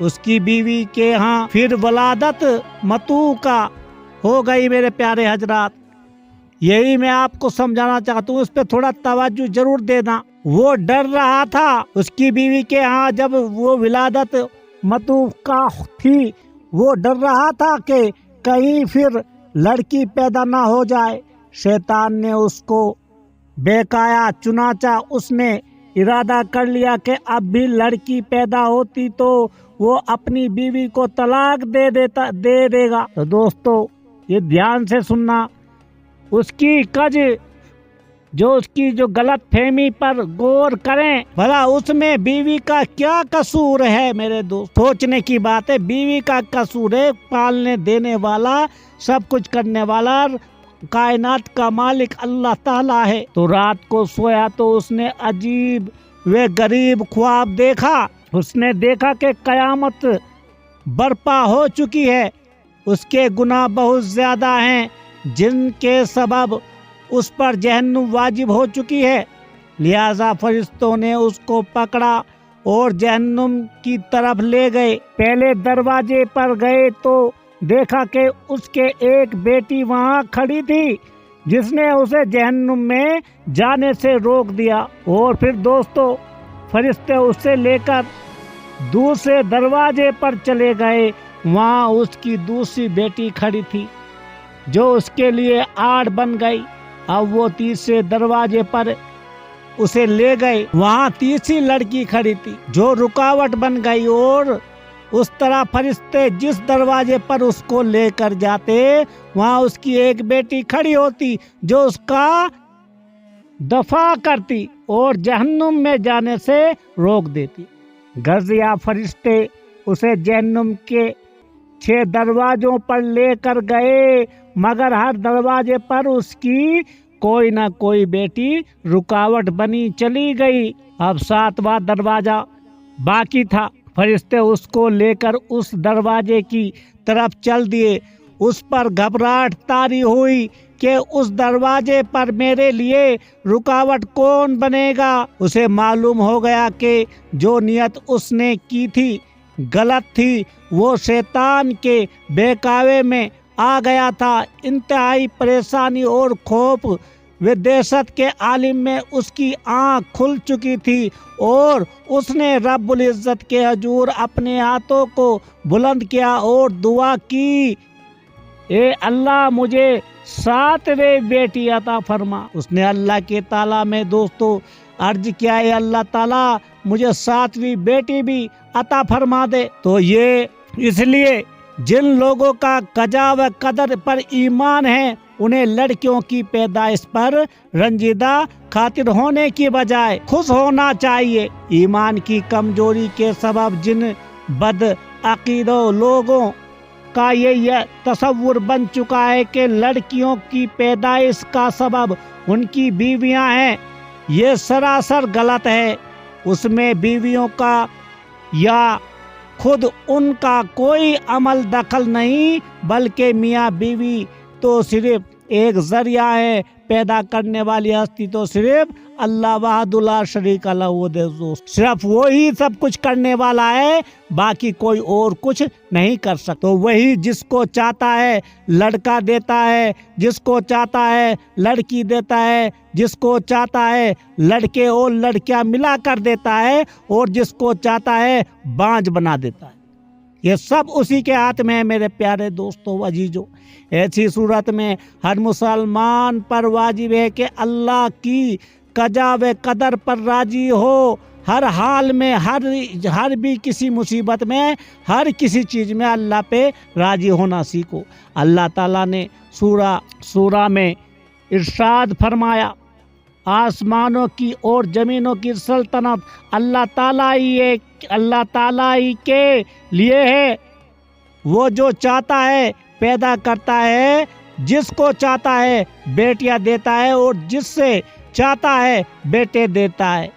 اس کی بیوی کے ہاں پھر ولادت متوع کا ہو گئی میرے پیارے حضرات۔ یہی میں آپ کو سمجھانا چاہتا ہوں، اس پہ تھوڑا توجہ ضرور دینا۔ وہ ڈر رہا تھا اس کی بیوی کے ہاں جب وہ ولادت متوع کا تھی، وہ ڈر رہا تھا کہ کہیں پھر لڑکی پیدا نہ ہو جائے۔ شیطان نے اس کو بہکایا، چنانچہ اس نے ارادہ کر لیا کہ اب بھی لڑکی پیدا ہوتی تو وہ اپنی بیوی کو طلاق دے دے گا۔ تو دوستو یہ دھیان سے سننا، اس کی جو غلط فہمی پر غور کریں، بھلا اس میں بیوی کا کیا قصور ہے میرے دوست؟ سوچنے کی بات ہے، بیوی کا قصور ہے، پالنے دینے والا، سب کچھ کرنے والا کائنات کا مالک اللہ تعالیٰ ہے۔ تو رات کو سویا تو اس نے عجیب و غریب خواب دیکھا۔ اس نے دیکھا کہ قیامت برپا ہو چکی ہے، اس کے گناہ بہت زیادہ ہیں جن کے سبب اس پر جہنم واجب ہو چکی ہے، لہذا فرشتوں نے اس کو پکڑا اور جہنم کی طرف لے گئے۔ پہلے دروازے پر گئے تو دیکھا کہ اس کے ایک بیٹی وہاں کھڑی تھی جس نے اسے جہنم میں جانے سے روک دیا، اور پھر دوستو فرشتے اسے لے کر دوسرے دروازے پر چلے گئے، وہاں اس کی دوسری بیٹی کھڑی تھی جو اس کے لیے آڑ بن گئی۔ اب وہ تیسرے دروازے پر اسے لے گئے، وہاں تیسری لڑکی کھڑی تھی جو رکاوٹ بن گئی، اور اس طرح فرشتے جس دروازے پر اس کو لے کر جاتے وہاں اس کی ایک بیٹی کھڑی ہوتی جو اس کا دفاع کرتی اور جہنم میں جانے سے روک دیتی۔ غزیہ فرشتے اسے جہنم کے 6 دروازوں پر لے کر گئے، مگر ہر دروازے پر اس کی کوئی نہ کوئی بیٹی رکاوٹ بنی چلی گئی۔ اب 7واں دروازہ باقی تھا، فرشتے اس کو لے کر اس دروازے کی طرف چل دیے۔ اس پر گھبراہٹ طاری ہوئی کہ اس دروازے پر میرے لیے رکاوٹ کون بنے گا۔ اسے معلوم ہو گیا کہ جو نیت اس نے کی تھی غلط تھی، وہ شیطان کے بہکاوے میں آ گیا تھا۔ انتہائی پریشانی اور خوف و دہشت کے عالم میں اس کی آنکھ کھل چکی تھی، اور اس نے رب العزت کے حضور اپنے ہاتھوں کو بلند کیا اور دعا کی، اے اللہ مجھے 7ویں بیٹی عطا فرما۔ اس نے اللہ کے تعالیٰ میں دوستو عرض کیا، اے اللہ تعالیٰ مجھے 7ویں بیٹی بھی عطا فرما دے۔ تو یہ اس لیے جن لوگوں کا قضا و قدر پر ایمان ہے انہیں لڑکیوں کی پیدائش پر رنجیدہ خاطر ہونے کی بجائے خوش ہونا چاہیے۔ ایمان کی کمزوری کے سبب جن بد عقیدہ لوگوں کا یہ تصور بن چکا ہے کہ لڑکیوں کی پیدائش کا سبب ان کی بیویاں ہیں، یہ سراسر غلط ہے۔ اس میں بیویوں کا یا خود ان کا کوئی عمل دخل نہیں، بلکہ میاں بیوی تو صرف ایک ذریعہ ہے، پیدا کرنے والی ہستی تو صرف اللہ وحدہ لا شریک لہ دوست، صرف وہی سب کچھ کرنے والا ہے، باقی کوئی اور کچھ نہیں کر سکتا۔ تو وہی جس کو چاہتا ہے لڑکا دیتا ہے، جس کو چاہتا ہے لڑکی دیتا ہے، جس کو چاہتا ہے لڑکے اور لڑکیاں ملا کر دیتا ہے، اور جس کو چاہتا ہے بانجھ بنا دیتا ہے۔ یہ سب اسی کے ہاتھ میں ہے میرے پیارے دوستو عزیزو۔ ایسی صورت میں ہر مسلمان پر واجب ہے کہ اللہ کی قضا و قدر پر راضی ہو، ہر حال میں، ہر بھی کسی مصیبت میں، ہر کسی چیز میں اللہ پہ راضی ہونا سیکھو۔ اللہ تعالیٰ نے سورہ میں ارشاد فرمایا، آسمانوں کی اور زمینوں کی سلطنت اللہ تعالیٰ ہی کے لیے ہے، وہ جو چاہتا ہے پیدا کرتا ہے، جس کو چاہتا ہے بیٹیاں دیتا ہے اور جس سے چاہتا ہے بیٹے دیتا ہے،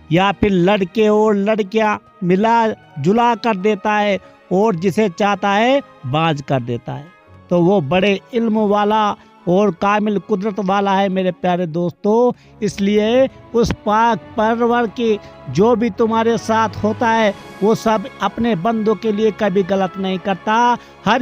یا پھر لڑکے اور لڑکیاں ملا جلا کر دیتا ہے، اور جسے چاہتا ہے باز کر دیتا ہے۔ تو وہ بڑے علم والا اور کامل قدرت والا ہے میرے پیارے دوستو۔ اس لیے اس پاک پرور کی جو بھی تمہارے ساتھ ہوتا ہے وہ سب اپنے بندوں کے لیے کبھی غلط نہیں کرتا۔ ہر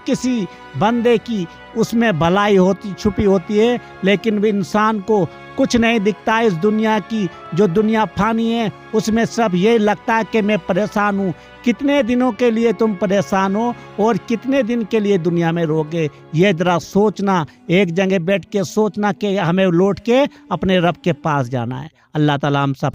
کسی بندے کی اس میں بھلائی چھپی ہوتی ہے، لیکن وہ انسان کو کچھ نہیں دکھتا اس دنیا کی، جو دنیا فانی ہے اس میں سب یہ لگتا ہے کہ میں پریشان ہوں۔ کتنے دنوں کے لیے تم پریشان ہو اور کتنے دن کے لیے دنیا میں رہوگے؟ یہ ذرا سوچنا، ایک جگہ بیٹھ کے سوچنا کہ ہمیں لوٹ کے اپنے رب کے پاس جانا ہے۔ اللہ تعالیٰ ہم سب